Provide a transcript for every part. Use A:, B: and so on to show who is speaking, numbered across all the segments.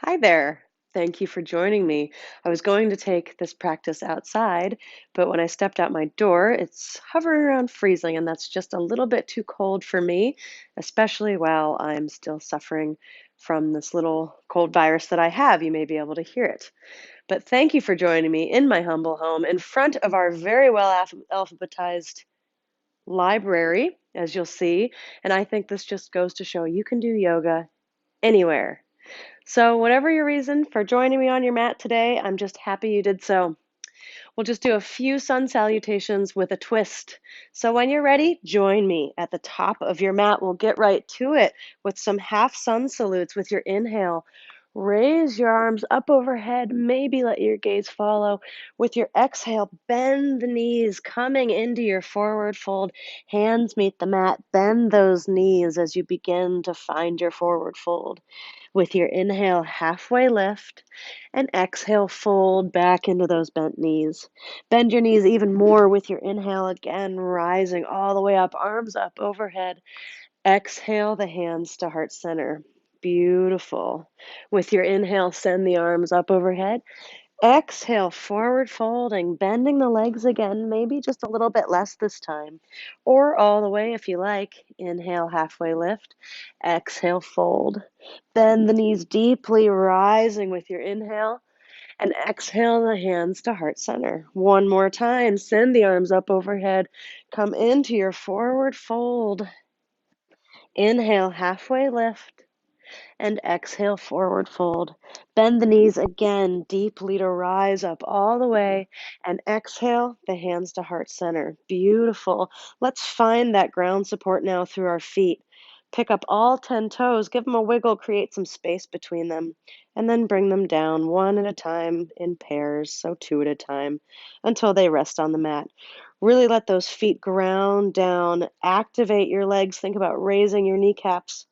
A: Hi there. Thank you for joining me. I was going to take this practice outside, but when I stepped out my door, it's hovering around freezing, and that's just a little bit too cold for me, especially while I'm still suffering from this little cold virus that I have. You may be able to hear it. But thank you for joining me in my humble home in front of our very well alphabetized library, as you'll see. And I think this just goes to show you can do yoga anywhere. So, whatever your reason for joining me on your mat today, I'm just happy you did so. We'll just do a few sun salutations with a twist. So, when you're ready, join me at the top of your mat. We'll get right to it with some half sun salutes with your inhale. Raise your arms up overhead. Maybe let your gaze follow. With your exhale, bend the knees, coming into your forward fold. Hands meet the mat. Bend those knees as you begin to find your forward fold. With your inhale, halfway lift, and exhale, fold back into those bent knees. Bend your knees even more with your inhale, again, rising all the way up, arms up overhead. Exhale the hands to heart center. Beautiful. With your inhale, send the arms up overhead. Exhale, forward folding, bending the legs again, maybe just a little bit less this time, or all the way if you like. Inhale, halfway lift. Exhale, fold. Bend the knees deeply, rising with your inhale, and exhale the hands to heart center. One more time, send the arms up overhead. Come into your forward fold. Inhale, halfway lift. And exhale, forward fold. Bend the knees again deeply to rise up all the way. And exhale, the hands to heart center. Beautiful. Let's find that ground support now through our feet. Pick up all 10 toes, give them a wiggle, create some space between them, and then bring them down one at a time in pairs, so two at a time, until they rest on the mat. Really let those feet ground down. Activate your legs. Think about raising your kneecaps.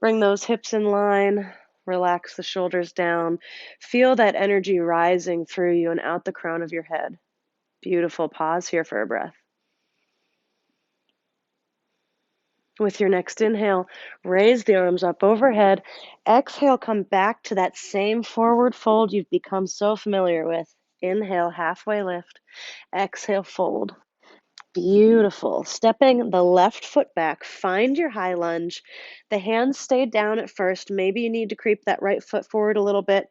A: Bring those hips in line, relax the shoulders down. Feel that energy rising through you and out the crown of your head. Beautiful. Pause here for a breath. With your next inhale, raise the arms up overhead. Exhale, come back to that same forward fold you've become so familiar with. Inhale, halfway lift. Exhale, fold. Beautiful. Stepping the left foot back, find your high lunge. The hands stay down at first. Maybe you need to creep that right foot forward a little bit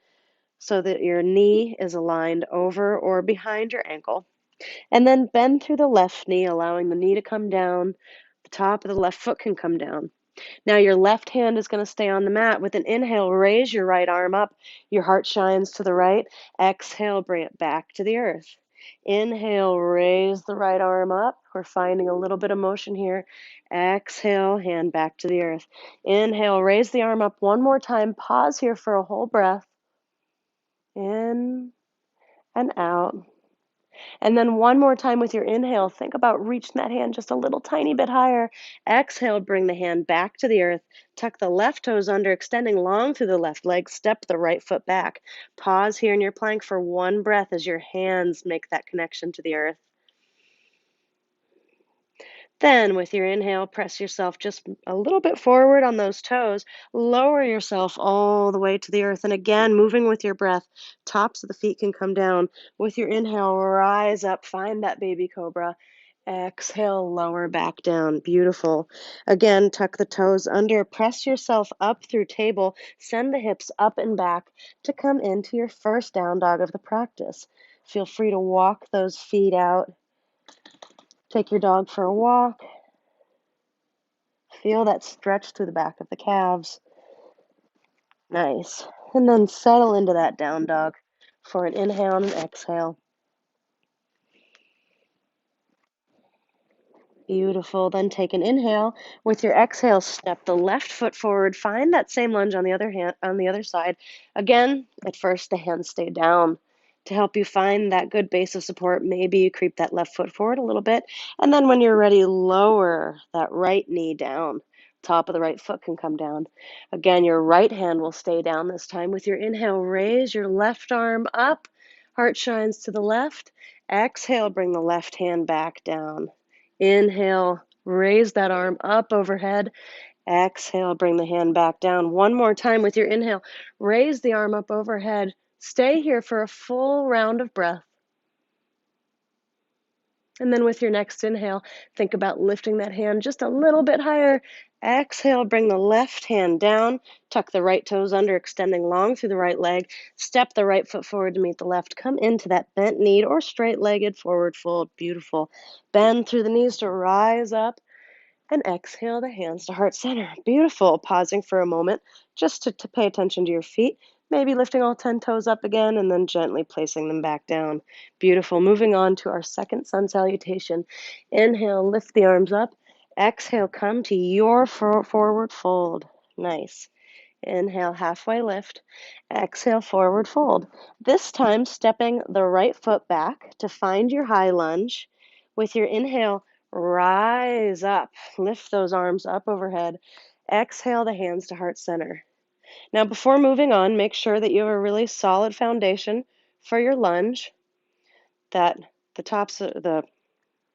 A: so that your knee is aligned over or behind your ankle. And then bend through the left knee, allowing the knee to come down. The top of the left foot can come down. Now your left hand is going to stay on the mat. With an inhale, raise your right arm up. Your heart shines to the right. Exhale, bring it back to the earth. Inhale, raise the right arm up. We're finding a little bit of motion here. Exhale, hand back to the earth. Inhale, raise the arm up one more time. Pause here for a whole breath. In and out. And then one more time with your inhale, think about reaching that hand just a little tiny bit higher. Exhale, bring the hand back to the earth. Tuck the left toes under, extending long through the left leg. Step the right foot back. Pause here in your plank for one breath as your hands make that connection to the earth. Then, with your inhale, press yourself just a little bit forward on those toes. Lower yourself all the way to the earth. And again, moving with your breath, tops of the feet can come down. With your inhale, rise up, find that baby cobra. Exhale, lower back down. Beautiful. Again, tuck the toes under. Press yourself up through table. Send the hips up and back to come into your first down dog of the practice. Feel free to walk those feet out. Take your dog for a walk. Feel that stretch through the back of the calves. Nice. And then settle into that down dog for an inhale and an exhale. Beautiful. Then take an inhale. With your exhale, step the left foot forward. Find that same lunge on the other hand on the other side. Again, at first the hands stay down. To help you find that good base of support, maybe you creep that left foot forward a little bit. And then when you're ready, lower that right knee down. Top of the right foot can come down. Again, your right hand will stay down this time. With your inhale, raise your left arm up. Heart shines to the left. Exhale, bring the left hand back down. Inhale, raise that arm up overhead. Exhale, bring the hand back down. One more time with your inhale. Raise the arm up overhead. Stay here for a full round of breath. And then with your next inhale, think about lifting that hand just a little bit higher. Exhale, bring the left hand down. Tuck the right toes under, extending long through the right leg. Step the right foot forward to meet the left. Come into that bent knee or straight-legged forward fold. Beautiful. Bend through the knees to rise up. And exhale the hands to heart center. Beautiful. Pausing for a moment just to pay attention to your feet. Maybe lifting all 10 toes up again and then gently placing them back down. Beautiful. Moving on to our second sun salutation. Inhale, lift the arms up. Exhale, come to your forward fold. Nice. Inhale, halfway lift. Exhale, forward fold. This time, stepping the right foot back to find your high lunge. With your inhale, rise up. Lift those arms up overhead. Exhale the hands to heart center. Now, before moving on, make sure that you have a really solid foundation for your lunge, that the tops of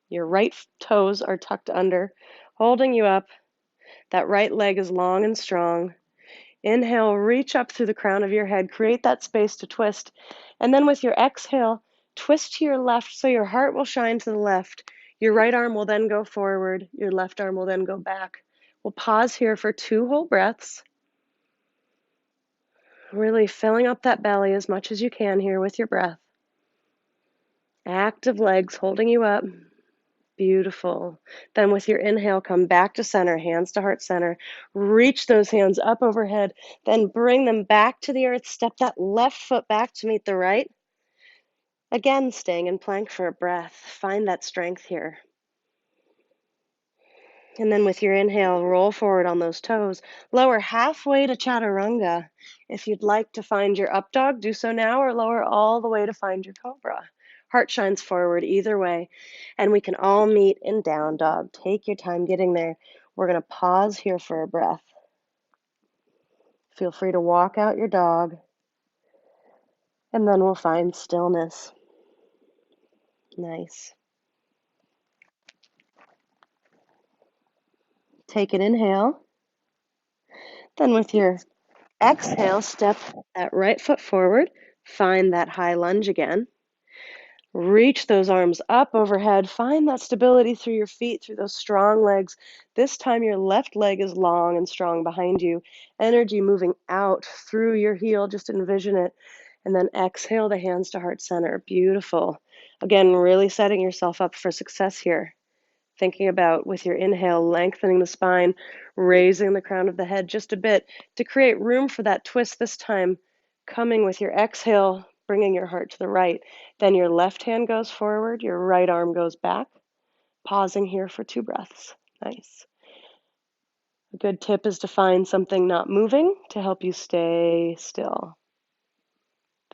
A: your right toes are tucked under, holding you up. That right leg is long and strong. Inhale, reach up through the crown of your head, create that space to twist. And then with your exhale, twist to your left so your heart will shine to the left. Your right arm will then go forward. Your left arm will then go back. We'll pause here for 2 whole breaths. Really filling up that belly as much as you can here with your breath. Active legs holding you up. Beautiful. Then with your inhale, come back to center, hands to heart center. Reach those hands up overhead. Then bring them back to the earth. Step that left foot back to meet the right. Again, staying in plank for a breath. Find that strength here. And then with your inhale, roll forward on those toes. Lower halfway to chaturanga. If you'd like to find your up dog, do so now, or lower all the way to find your cobra. Heart shines forward either way. And we can all meet in down dog. Take your time getting there. We're going to pause here for a breath. Feel free to walk out your dog. And then we'll find stillness. Nice. Take an inhale. Then with your exhale, step that right foot forward. Find that high lunge again. Reach those arms up overhead. Find that stability through your feet, through those strong legs. This time your left leg is long and strong behind you. Energy moving out through your heel. Just envision it. And then exhale the hands to heart center. Beautiful. Again, really setting yourself up for success here. Thinking about with your inhale, lengthening the spine, raising the crown of the head just a bit to create room for that twist this time. Coming with your exhale, bringing your heart to the right. Then your left hand goes forward, your right arm goes back. Pausing here for 2 breaths. Nice. A good tip is to find something not moving to help you stay still.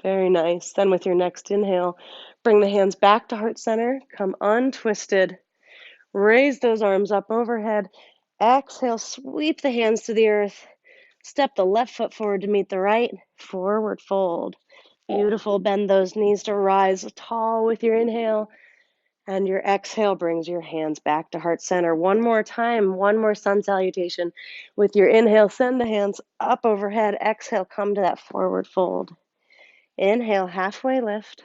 A: Very nice. Then with your next inhale, bring the hands back to heart center. Come untwisted. Raise those arms up overhead. Exhale, sweep the hands to the earth. Step the left foot forward to meet the right. Forward fold. Beautiful. Bend those knees to rise tall with your inhale. And your exhale brings your hands back to heart center. One more time, one more sun salutation. With your inhale, send the hands up overhead. Exhale, come to that forward fold. Inhale, halfway lift.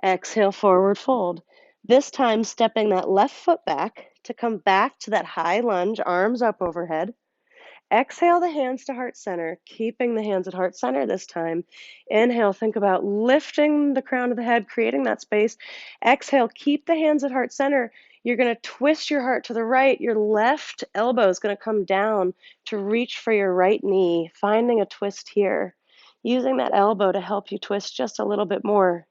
A: Exhale, forward fold. This time, stepping that left foot back to come back to that high lunge, arms up overhead. Exhale the hands to heart center, keeping the hands at heart center this time. Inhale, think about lifting the crown of the head, creating that space. Exhale, keep the hands at heart center. You're going to twist your heart to the right. Your left elbow is going to come down to reach for your right knee, finding a twist here. Using that elbow to help you twist just a little bit more.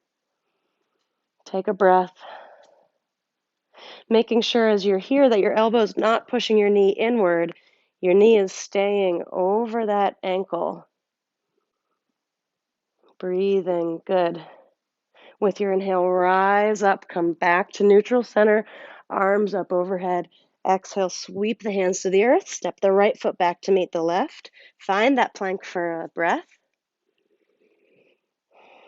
A: Take a breath. Making sure as you're here that your elbow is not pushing your knee inward. Your knee is staying over that ankle. Breathing, good. With your inhale, rise up, come back to neutral center, arms up overhead. Exhale, sweep the hands to the earth, step the right foot back to meet the left. Find that plank for a breath.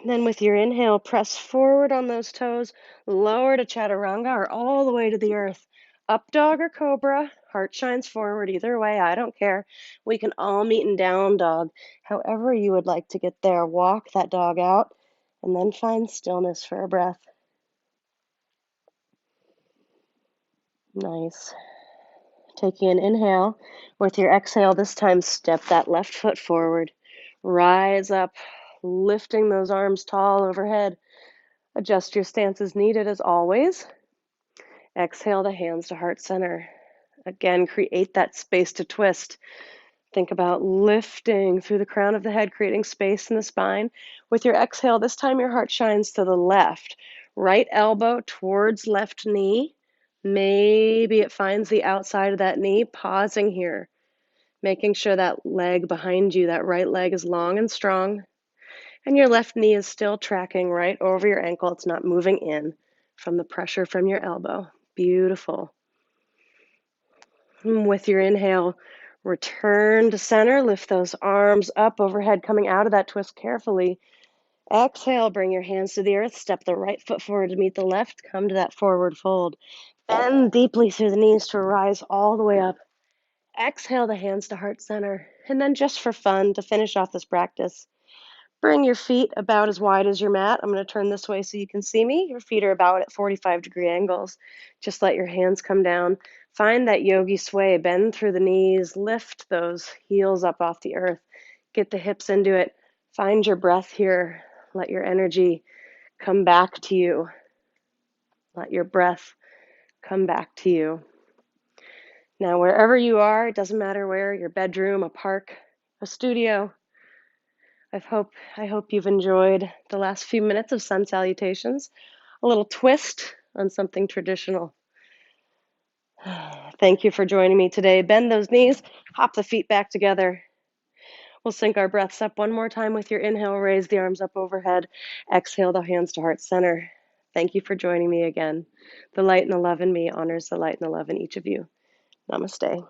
A: Then with your inhale, press forward on those toes, lower to chaturanga or all the way to the earth. Up dog or cobra, Heart shines forward either way. I don't care. We can all meet in down dog. However you would like to get there, walk that dog out and then find stillness for a breath. Nice. Taking an inhale. With your exhale, this time step that left foot forward. Rise up, lifting those arms tall overhead. Adjust your stance as needed as always. Exhale the hands to heart center. Again, create that space to twist. Think about lifting through the crown of the head, creating space in the spine. With your exhale, this time your heart shines to the left. Right elbow towards left knee. Maybe it finds the outside of that knee. Pausing here, making sure that leg behind you, that right leg is long and strong. And your left knee is still tracking right over your ankle. It's not moving in from the pressure from your elbow. Beautiful. With your inhale, return to center. Lift those arms up overhead, coming out of that twist carefully. Exhale, bring your hands to the earth. Step the right foot forward to meet the left. Come to that forward fold. Bend deeply through the knees to rise all the way up. Exhale the hands to heart center. And then just for fun, to finish off this practice, bring your feet about as wide as your mat. I'm going to turn this way so you can see me. Your feet are about at 45-degree angles. Just let your hands come down. Find that yogi sway. Bend through the knees. Lift those heels up off the earth. Get the hips into it. Find your breath here. Let your energy come back to you. Let your breath come back to you. Now, wherever you are, it doesn't matter where, your bedroom, a park, a studio, I hope you've enjoyed the last few minutes of sun salutations, a little twist on something traditional. Thank you for joining me today. Bend those knees, hop the feet back together. We'll sync our breaths up one more time with your inhale. Raise the arms up overhead. Exhale the hands to heart center. Thank you for joining me again. The light and the love in me honors the light and the love in each of you. Namaste.